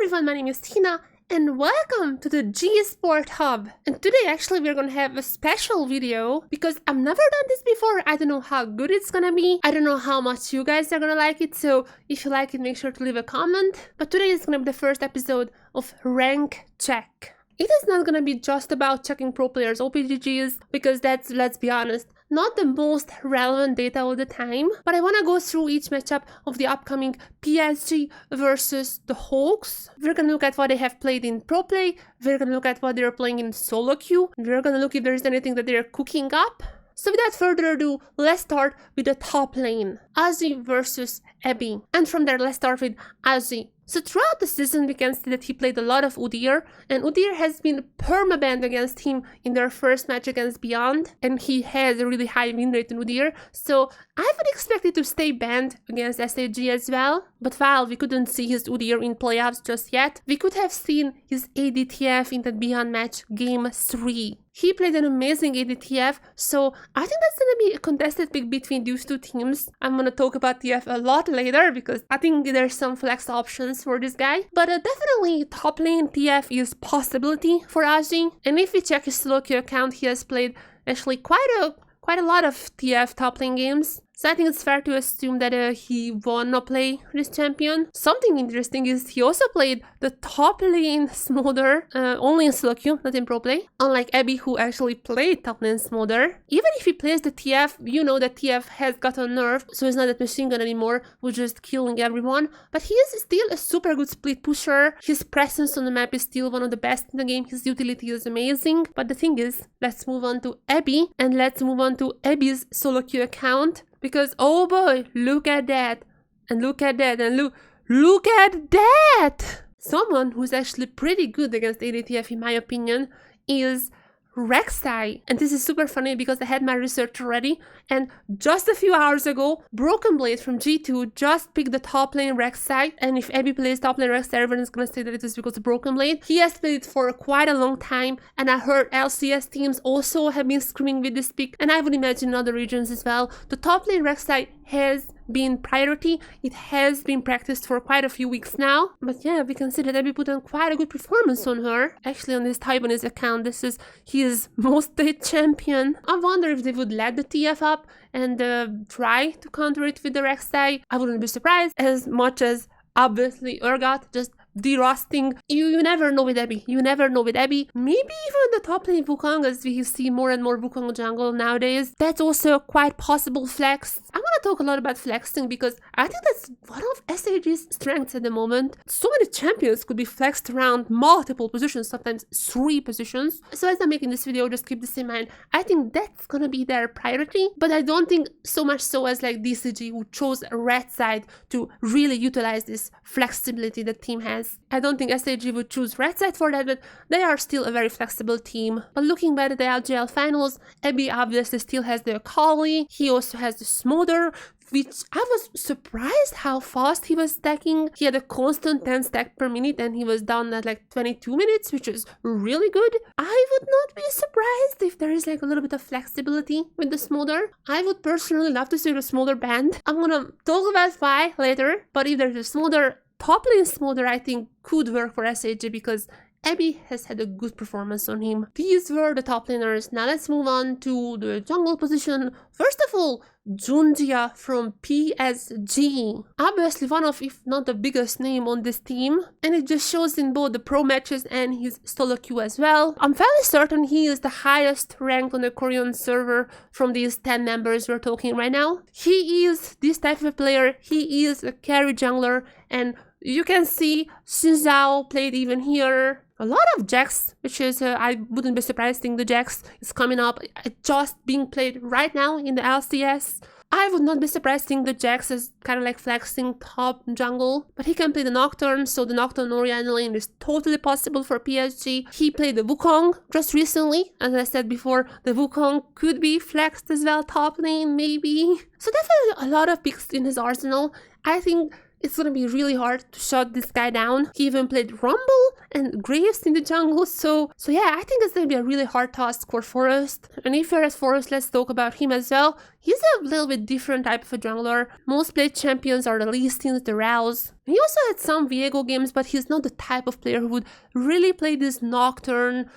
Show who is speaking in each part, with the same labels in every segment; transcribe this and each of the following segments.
Speaker 1: everyone, my name is Tina and welcome to the G Sport Hub. And today actually we're gonna have a special video because I've never done this before. I don't know how good it's gonna be. I don't know how much you guys are gonna like it, so if you like it, make sure to leave a comment. But today is gonna be the first episode of Rank Check. It is not gonna be just about checking pro players' OPGGs because that's, let's be honest, not the most relevant data all the time, but I want to go through each matchup of the upcoming PSG versus the Hawks. We're going to look at what they have played in pro play, we're going to look at what they're playing in solo queue, and we're going to look if there's anything that they're cooking up. So without further ado, let's start with the top lane, Azhi versus Evi. And from there, let's start with Azhi. So throughout the season, we can see that he played a lot of Udyr, and Udyr has been perma-banned against him in their first match against Beyond, and he has a really high win rate in Udyr, so I would expect it to stay banned against SHG as well. But while we couldn't see his Udyr in playoffs just yet, we could have seen his ADTF in that Beyond match game 3. He played an amazing ADTF, so I think that's gonna be a contested pick between these two teams. I'm gonna talk about TF a lot later because I think there's some flex options for this guy. But definitely top lane TF is possibility for Azhi. And if we check his solo queue account, he has played actually quite a lot of TF top lane games. So I think it's fair to assume that he wanna play this champion. Something interesting is he also played the top lane Smolder, only in solo queue, not in pro play. Unlike Evi, who actually played top lane Smolder. Even if he plays the TF, you know that TF has gotten nerfed, so he's not that machine gun anymore, who's just killing everyone. But he is still a super good split pusher. His presence on the map is still one of the best in the game. His utility is amazing. But the thing is, let's move on to Evi, and let's move on to Evi's solo queue account. Because, oh boy, look at that, and look at that, and look at that! Someone who's actually pretty good against ADTF, in my opinion, is rek'sai. And this is super funny because I had my research ready, and just a few hours ago, Broken Blade from G2 just picked the top lane rek'sai, and if Evi plays top lane rek'sai, everyone is gonna say that it is because of Broken Blade. He has played it for quite a long time, and I heard LCS teams also have been screaming with this pick, and I would imagine in other regions as well. The top lane rek'sai has been priority. It has been practiced for quite a few weeks now. But yeah, we can see that Evi put on quite a good performance on her. Actually, on this Taiwanese account, this is his most played champion. I wonder if they would let the TF up and try to counter it with the rek'sai. I wouldn't be surprised, as much as obviously Urgot just de-rusting. You never know with Evi. You never know with Evi. Maybe even the top lane Wukong, as we see more and more Wukong jungle nowadays. That's also a quite possible flex. I want to talk a lot about flexing because I think that's one of SHG's strengths at the moment. So many champions could be flexed around multiple positions, sometimes 3 positions. So as I'm making this video, just keep this in mind. I think that's gonna be their priority, but I don't think so much so as like DCG, who chose a red side to really utilize this flexibility the team has. I don't think SHG would choose red side for that, but they are still a very flexible team. But looking back at the LGL finals, Evi obviously still has the Akali. He also has the Smolder, which I was surprised how fast he was stacking. He had a constant 10 stack per minute and he was done at like 22 minutes, which is really good. I would not be surprised if there is like a little bit of flexibility with the Smolder. I would personally love to see the Smolder banned. I'm gonna talk about why later, but if there's a Smolder, top lane Smolder I think could work for SHG because Evi has had a good performance on him. These were the top laners. Now let's move on to the jungle position. First of all, JunJia from PSG. Obviously one of, if not the biggest name on this team, and it just shows in both the pro matches and his solo queue as well. I'm fairly certain he is the highest ranked on the Korean server from these 10 members we're talking right now. He is this type of a player. He is a carry jungler, and you can see Xin played even here. A lot of Jax, which is, I wouldn't be surprised seeing the Jax is coming up, just being played right now in the LCS. I would not be surprised seeing the Jax as kind of like flexing top jungle, but he can play the Nocturne, so the Nocturne Orianna lane is totally possible for PSG. He played the Wukong just recently. As I said before, the Wukong could be flexed as well, top lane maybe. So definitely a lot of picks in his arsenal. I think it's gonna be really hard to shut this guy down. He even played Rumble and Graves in the jungle, so yeah, I think it's gonna be a really hard task for Forest. And if you're at Forest, let's talk about him as well. He's a little bit different type of a jungler. Most played champions are the Lee Sins, the Rouse. He also had some Viego games, but he's not the type of player who would really play this Nocturne.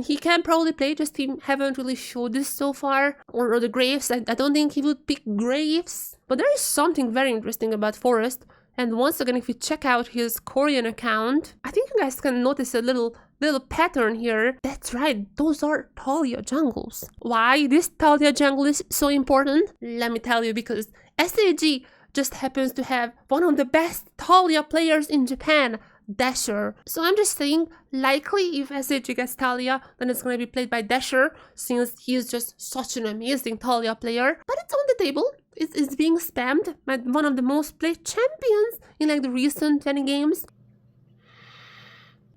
Speaker 1: He can probably play, just he haven't really showed this so far. Or the Graves, I don't think he would pick Graves. But there is something very interesting about Forest. And once again, if you check out his Korean account, I think you guys can notice a little pattern here. That's right, those are Talia jungles. Why this Talia jungle is so important? Let me tell you, because SHG just happens to have one of the best Talia players in Japan, DasheR. So I'm just saying, likely if SHG gets Talia, then it's going to be played by DasheR, since he is just such an amazing Talia player. But it's on the table. It's being spammed by one of the most played champions in like the recent 20 games.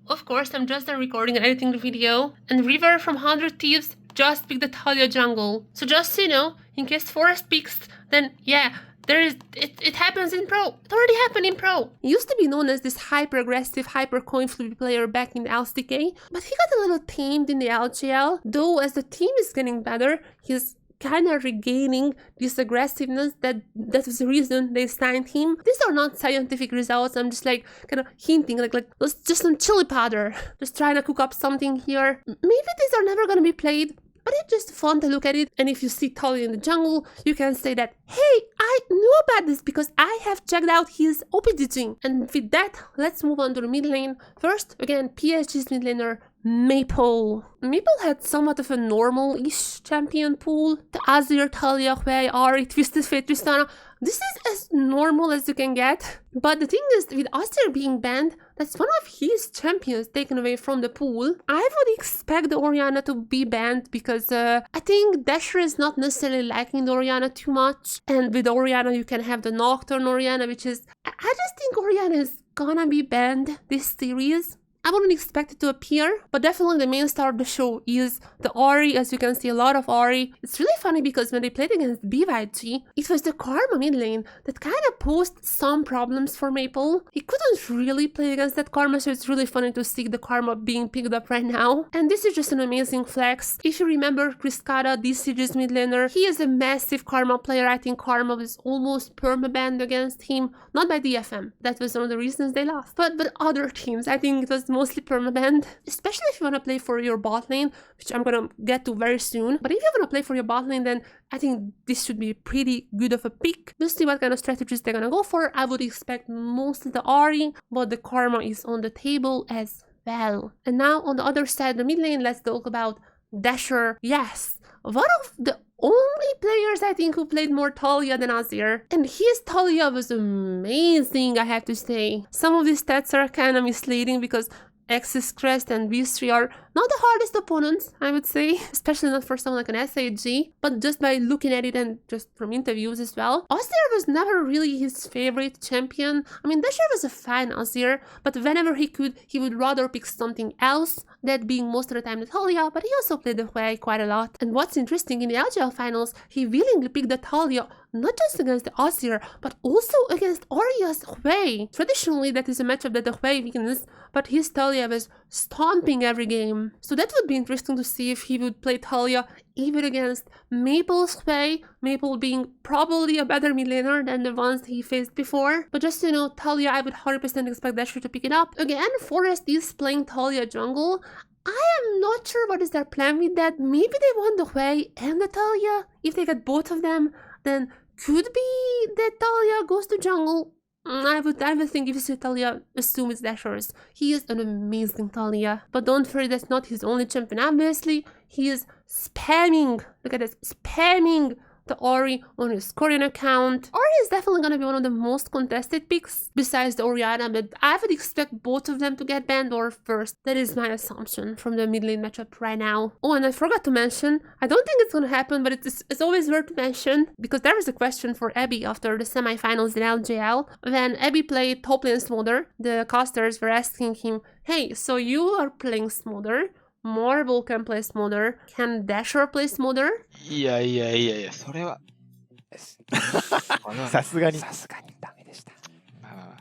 Speaker 1: Of course, I'm just done recording and editing the video, and River from 100 Thieves just picked the Talia jungle. So just so you know, in case Forest picks, then yeah, it happens in Pro. It already happened in Pro. He used to be known as this hyper-aggressive, hyper-coin flip player back in the LCK, but he got a little tamed in the LGL, though as the team is getting better, he's kind of regaining this aggressiveness. That was the reason they signed him. These are not scientific results. I'm just like kind of hinting, like let's just some chili powder. Just trying to cook up something here. Maybe these are never gonna be played, but it's just fun to look at it. And if you see Talia in the jungle, you can say that, hey, I knew about this because I have checked out his OPGG. And with that, let's move on to the mid lane. First, again, PSG's mid laner, Maple. Maple had somewhat of a normal-ish champion pool. The Azir, Talia, Hui, Ahri, Twisted Fate, Tristana. This is as normal as you can get. But the thing is, with Azir being banned, that's one of his champions taken away from the pool. I would expect the Orianna to be banned because I think DasheR is not necessarily liking the Orianna too much. And with Orianna, you can have the Nocturne Orianna, which is... I just think Orianna is gonna be banned this series. I wouldn't expect it to appear, but definitely the main star of the show is the Ahri. As you can see, a lot of Ahri. It's really funny because when they played against BYG, it was the Karma mid lane that kind of posed some problems for Maple. He couldn't really play against that Karma, so it's really funny to see the Karma being picked up right now. And this is just an amazing flex. If you remember Kriskada, DCG's mid laner, he is a massive Karma player. I think Karma was almost perma-banned against him, not by DFM. That was one of the reasons they lost. But other teams, I think it was mostly perma-banned, especially if you want to play for your bot lane, which I'm gonna get to very soon. But if you want to play for your bot lane, then I think this should be pretty good of a pick. We'll see what kind of strategies they're gonna go for. I would expect mostly the Ahri, but the Karma is on the table as well. And now on the other side, the mid lane, let's talk about DasheR. Yes, one of the only players I think who played more Talia than Azir. And his Talia was amazing, I have to say. Some of these stats are kind of misleading because Axis Crest and V3 are not the hardest opponents, I would say, especially not for someone like an SHG, but just by looking at it and just from interviews as well. Azir was never really his favorite champion. I mean, DasheR was a fine Azir, but whenever he could, he would rather pick something else, that being most of the time the Talia, but he also played the Hui quite a lot. And what's interesting, in the LGL finals, he willingly picked the Talia not just against the Azir, but also against Oria's Hui. Traditionally, that is a matchup that the Hui wins, but his Talia was stomping every game. So that would be interesting to see if he would play Talia even against Maple's Hui, Maple being probably a better mid laner than the ones he faced before. But just so you know, Talia, I would 100% expect DasheR to pick it up. Again, Forest is playing Talia jungle. I am not sure what is their plan with that. Maybe they want the Hui and the Talia. If they get both of them, then could be that Talia goes to jungle. I would think if you say Talia, assume it's DasheR's. He is an amazing Talia. But don't worry, that's not his only champion, obviously. He is spamming, look at this, spamming the Ahri on his Korean account. Ahri is definitely going to be one of the most contested picks besides the Orianna, but I would expect both of them to get banned or first. That is my assumption from the mid lane matchup right now. Oh, and I forgot to mention, I don't think it's going to happen, but it's always worth to mention because there was a question for Abby after the semifinals in LGL. When Abby played top lane Smother, the casters were asking him, hey, so you are playing Smother, Marble can play Smother. Can DasheR play Smother?
Speaker 2: いやいやいやいや、それは。さすがにダメでした。まあまあまあ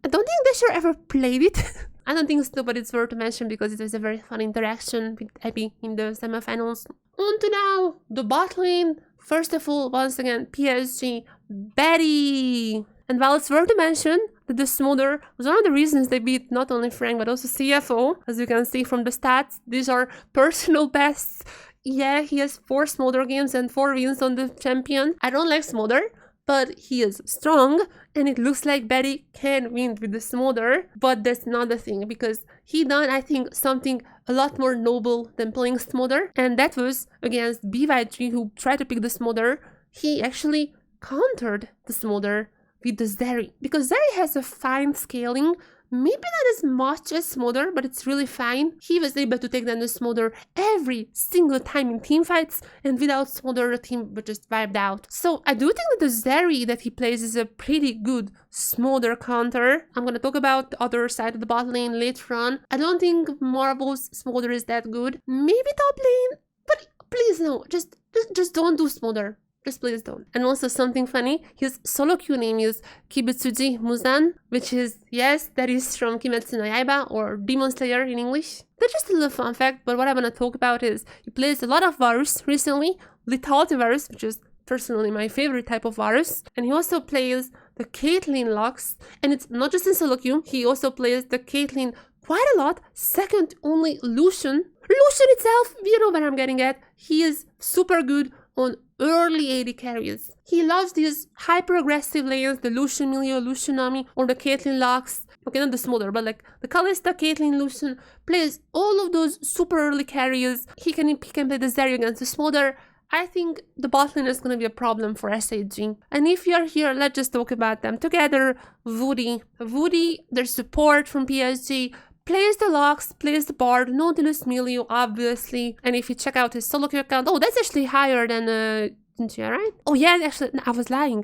Speaker 1: I don't think DasheR ever played it. I don't think so, but it's worth to mention because it was a very fun interaction with Evi in the semifinals. On to now the bot lane. First of all, once again, PSG Betty. And while it's worth to mention that the Smolder was one of the reasons they beat not only Frank but also CFO, as you can see from the stats. These are personal bests. Yeah, he has 4 Smolder games and 4 wins on the champion. I don't like Smolder, but he is strong, and it looks like Betty can win with the Smolder. But that's not the thing, because he done, I think, something a lot more noble than playing Smolder, and that was against BYG, who tried to pick the Smolder. He actually countered the Smolder with the Zeri, because Zeri has a fine scaling, maybe not as much as Smolder, but it's really fine. He was able to take down the Smolder every single time in teamfights, and without Smolder, the team would just wiped out. So I do think that the Zeri that he plays is a pretty good Smolder counter. I'm gonna talk about the other side of the bot lane later on. I don't think Marble's Smolder is that good. Maybe top lane, but please no, just don't do Smolder. Just please don't. And also something funny, his solo queue name is Kibutsuji Muzan, which is, yes, that is from Kimetsu no Yaiba, or Demon Slayer in English. That's just a little fun fact, but what I'm gonna talk about is he plays a lot of Varus recently, Lethality Varus, which is personally my favorite type of Varus, and he also plays the Caitlyn Lux, and it's not just in solo queue, he also plays the Caitlyn quite a lot, second only Lucian. Lucian itself, you know what I'm getting at, he is super good on early AD carries. He loves these hyper-aggressive lanes, the Lucian Milio, Lucian Nami, or the Caitlyn Lux. Okay, not the Smolder, but like the Kalista, Caitlyn, Lucian, plays all of those super early carries. He can play the Zeri against the Smolder. I think the bot lane is going to be a problem for SHG. And if you're here, let's just talk about them together. Woody, their support from PSG, plays the Lux, plays the Bard, Nautilus Milio, obviously. And if you check out his solo queue account, oh, that's actually higher than JunJia, right? Oh yeah, actually, no, I was lying.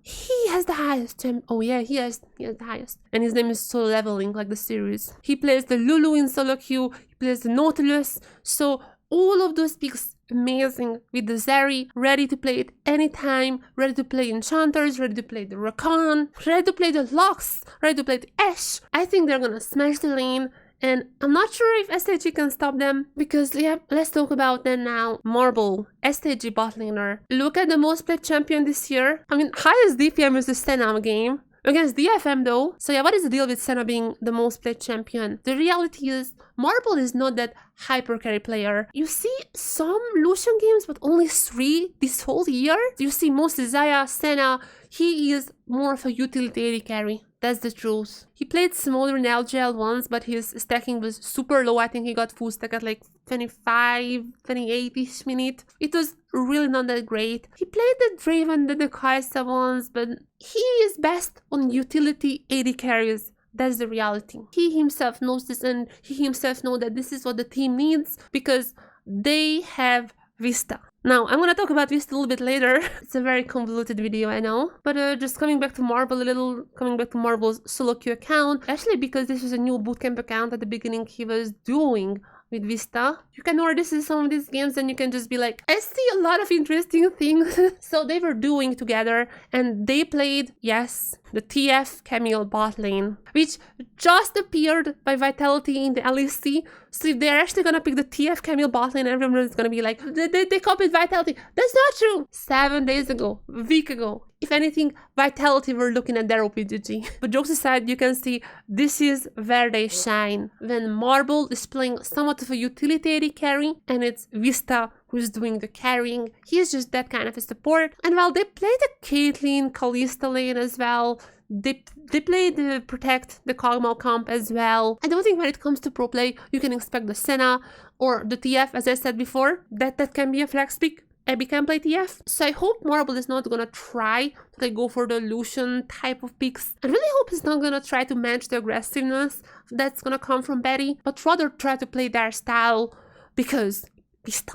Speaker 1: He has the highest. Oh yeah, he has the highest. And his name is Solo Leveling, like the series. He plays the Lulu in solo queue, he plays the Nautilus. So all of those picks, amazing, with the Zeri, ready to play it anytime, ready to play Enchanters, ready to play the Rakan, ready to play the Lux, ready to play the Ashe. I think they're gonna smash the lane, and I'm not sure if SHG can stop them, because yeah, let's talk about them now. Marble, SHG bot laner. Look at the most played champion this year. I mean, highest DPM is the Senna game. Against DFM though. So yeah, what is the deal with Senna being the most played champion? The reality is, Marble is not that hyper carry player. You see some Lucian games, but only 3 this whole year. You see mostly Xayah, Senna. He is more of a utility AD carry. That's the truth. He played Smolder in LGL once, but his stacking was super low. I think he got full stack at like 25, 28-ish minute. It was really not that great. He played the Draven, the Kaisa once, but he is best on utility AD carries. That's the reality. He himself knows this, and he himself knows that this is what the team needs, because they have Vsta. Now, I'm gonna talk about Vsta a little bit later. It's a very convoluted video, I know. But just coming back to Marble a little, coming back to Marble's solo queue account, actually because this was a new bootcamp account at the beginning he was doing with Vsta. You can already see some of these games and you can just be like, I see a lot of interesting things. So they were doing together, and they played, yes, the TF CAMILLE bot lane, which just appeared by Vitality in the LEC. So if they're actually gonna pick the TF CAMILLE bot lane, everyone is gonna be like, they copied Vitality. That's not true. 7 days ago, a week ago. If anything, Vitality were looking at their OPGG. But jokes aside, you can see this is where they shine. When Marble is playing somewhat of a utility AD carry, and it's Vsta who's doing the carrying. He's just that kind of a support. And while they play the Caitlyn, Kalista lane as well, they play the Protect, the CAMILLE comp as well. I don't think when it comes to pro play, you can expect the Senna or the TF, as I said before, that can be a flex pick. Evi can play TF. So I hope Marble is not gonna try to like go for the Lucian type of picks. I really hope he's not gonna try to match the aggressiveness that's gonna come from Betty, but rather try to play their style, because Vsta.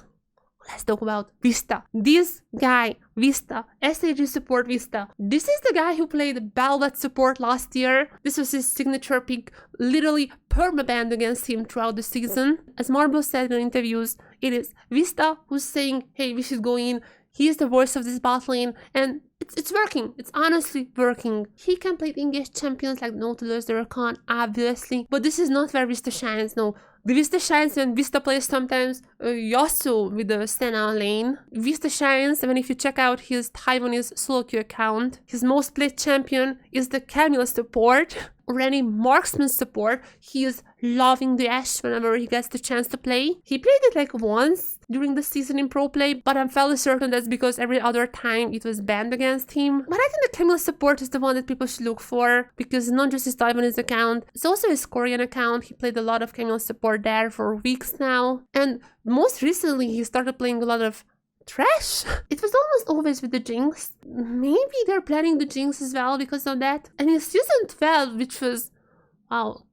Speaker 1: Let's talk about Vsta. This guy, Vsta, SHG support Vsta. This is the guy who played Belvet support last year. This was his signature pick, literally permabanned against him throughout the season. As Marble said in interviews, it is Vsta who's saying, hey, we should go in. He is the voice of this bot lane, and it's working. It's honestly working. He can play English champions like Nautilus, the Rakan, obviously, but this is not where Vsta shines. No, the Vsta shines when Vsta plays sometimes Yasuo with the Senna lane. Vsta shines when if you check out his Taiwanese solo queue account, his most played champion is the CAMILLE support or any marksman support. He is loving the Ashe whenever he gets the chance to play. He played it like once during the season in pro play, but I'm fairly certain that's because every other time it was banned against him. But I think the CAMILLE support is the one that people should look for, because not just his Taiwanese account, it's also his Korean account. He played a lot of CAMILLE support there for weeks now, and most recently he started playing a lot of trash. It was almost always with the Jinx. Maybe they're planning the Jinx as well because of that. And in season 12, which was, wow,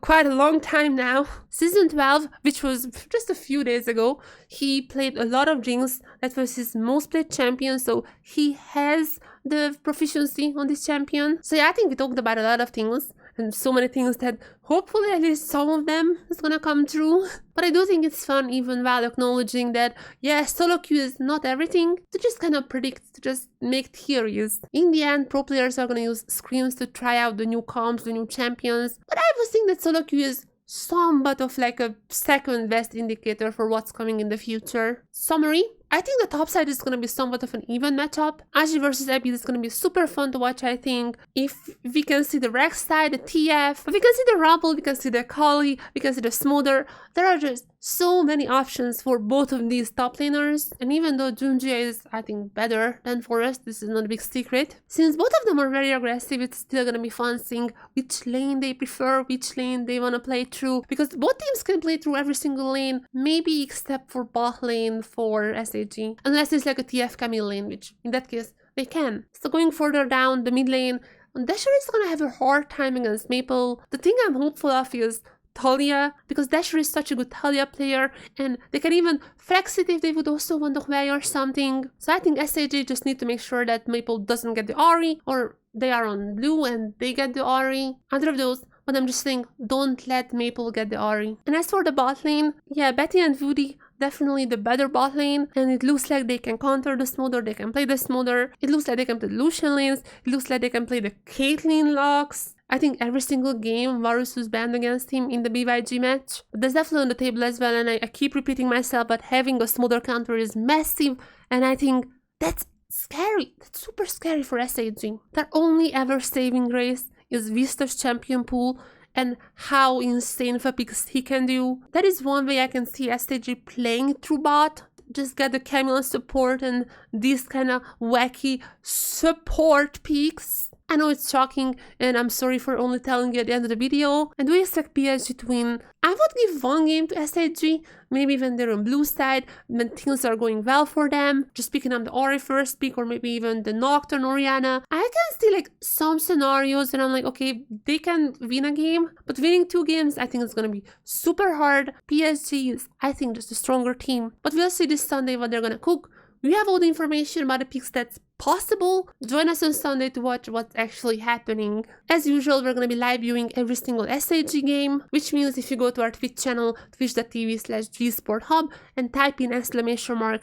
Speaker 1: quite a long time now. Season 12, which was just a few days ago, he played a lot of Jinx. That was his most played champion, so he has the proficiency on this champion. So yeah, I think we talked about a lot of things, and so many things that hopefully at least some of them is gonna come true. But I do think it's fun, even while acknowledging that, yeah, solo queue is not everything, to just kind of predict, to just make theories. In the end, pro players are gonna use screens to try out the new comps, the new champions, but I was thinking that solo queue is somewhat of like a second best indicator for what's coming in the future. Summary: I think the top side is going to be somewhat of an even matchup. Azhi versus Evi is going to be super fun to watch, I think. If we can see the rek'sai, the TF, we can see the Rumble, we can see the Kali, we can see the Smother. There are just so many options for both of these top laners. And even though JunJia is, I think, better than Forest, this is not a big secret. Since both of them are very aggressive, it's still going to be fun seeing which lane they prefer, which lane they want to play through. Because both teams can play through every single lane, maybe except for bot lane for SHG. Unless it's like a TF CAMILLE lane, which in that case, they can. So going further down the mid lane, DasheR is going to have a hard time against Maple. The thing I'm hopeful of is Talia, because DasheR is such a good Talia player, and they can even flex it if they would also want to Hui or something. So I think SHG just need to make sure that Maple doesn't get the Ahri, or they are on blue and they get the Ahri. Either of those, but I'm just saying, don't let Maple get the Ahri. And as for the bot lane, yeah, Betty and Woody, definitely the better bot lane, and it looks like they can counter the Smother, they can play the Smother, it looks like they can play the Lucian lanes, it looks like they can play the Caitlyn locks. I think every single game Varus was banned against him in the BYG match. But that's definitely on the table as well, and I keep repeating myself, but having a Smother counter is massive, and I think that's scary. That's super scary for SHG. Their only ever saving grace is Vsta's champion pool and how insane of a picks he can do. That is one way I can see SHG playing through bot. Just get the CAMILLE support and these kind of wacky support picks. I know it's shocking, and I'm sorry for only telling you at the end of the video. And do you expect PSG to win? I would give one game to SHG, maybe when they're on blue side, when things are going well for them. Just picking up the Ahri first pick, or maybe even the Nocturne Orianna. I can see like some scenarios and I'm like, okay, they can win a game, but winning 2 games, I think it's gonna be super hard. PSG is, I think, just a stronger team. But we'll see this Sunday what they're gonna cook. We have all the information about the picks that's possible. Join us on Sunday to watch what's actually happening. As usual, we're going to be live viewing every single SHG game, which means if you go to our Twitch channel, twitch.tv/gsporthub, and type in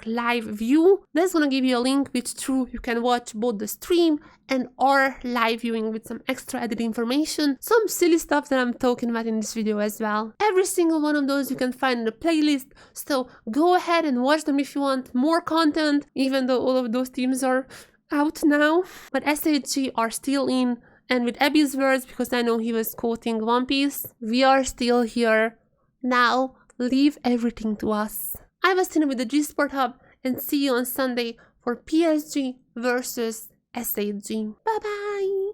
Speaker 1: !live view, that's going to give you a link which through you can watch both the stream and our live viewing with some extra added information, some silly stuff that I'm talking about in this video as well. Every single one of those you can find in the playlist, so go ahead and watch them if you want more content, even though all of those teams are out now. But SHG are still in, and with Abby's words, because I know he was quoting One Piece, we are still here. Now, leave everything to us. I was Tina with the G Sport Hub, and see you on Sunday for PSG versus SHG. Bye bye!